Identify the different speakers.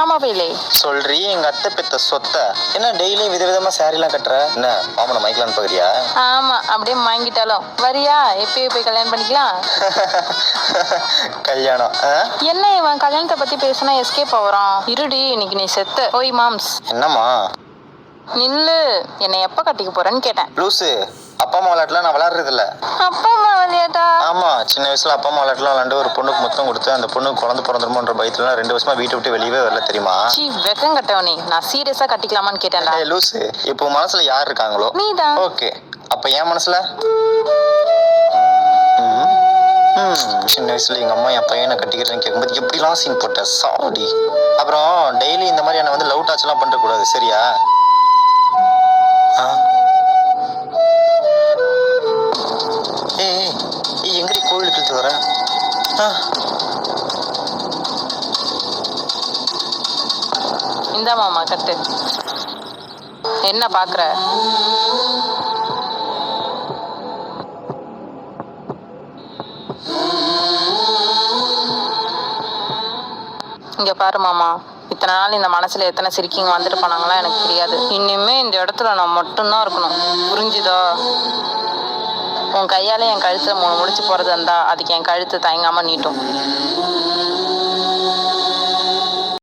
Speaker 1: ஹராமா பையலே.
Speaker 2: சொல்றி எங்க அத்தை பெத்த சொத்த என்ன டெய்லி விதவிதமா சாரிலாம் கட்டுற? என்ன மாமனை மைக்கலான்னு பாக்குறியா?
Speaker 1: ஆமா, அப்படியே வாங்கிட்டாலும் வரியா? எப்பயே போய் கல்யாணம் பண்ணிக்கலாம்.
Speaker 2: கல்யாணம்?
Speaker 1: என்ன இவன் கல்யாணத்தை பத்தி பேசினா எஸ்கேப் ஆகுறான். இருடி, இன்னைக்கு நீ செத்த. ஓய் மாம்ஸ்.
Speaker 2: என்னம்மா?
Speaker 1: நில்லு. என்னை எப்ப கட்டிக்க போறேன்னு கேட்டேன்.
Speaker 2: லூசு, அப்பா அம்மா விளையாட்டுலாம் நான் விளையாடுறது இல்ல.
Speaker 1: அப்பா அம்மா விளையாட்டா?
Speaker 2: ஆமா, சின்ன வயசுல அப்பா அம்மா விளையாட்டுலாம் விளையாண்டு ஒரு பொண்ணுக்கு முத்தம் கொடுத்து அந்த பொண்ணுக்கு குழந்தை பிறந்துருமோன்ற பயத்துல 2 வருஷமா வீட்டை விட்டு வெளியவே வரல, தெரியுமா?
Speaker 1: சீ, வெக்கம் கட்டவனே. நான் சீரியஸா கட்டிக்கலாமான்னு கேட்டேன்டா.
Speaker 2: லூசு, இப்போ மனசுல யார் இருக்காங்களோ
Speaker 1: நீதான்.
Speaker 2: ஓகே, அப்ப என் மனசுல சின்ன வயசுல எங்க அம்மா என் பையனை கட்டிக்கிறேன்னு கேட்கும்போது எப்படிலாம் சீன் போட்ட சாடி. அப்புறம் டெய்லி இந்த மாதிரி என்ன வந்து லவ் டாச் எல்லாம் பண்ண கூடாது, சரியா? எங்கடி கோவிலுக்கு இழுத்து வர?
Speaker 1: இந்த மாமா கட்டு. என்ன பாக்குற? இங்க பாரு மாமா, இத்தனை நாள் இந்த மனசுல எத்தனை சிரிக்கிங்க வந்துட்டு போனாங்களா எனக்கு தெரியாது. இனிமே இந்த இடத்துல நான் மட்டும்தான் இருக்கணும், புரிஞ்சுதா? உன் கையால என் கழுத்துல 3 முடிச்சு போறது இருந்தா அதுக்கு என் கழுத்து தயங்காம நீட்டும்.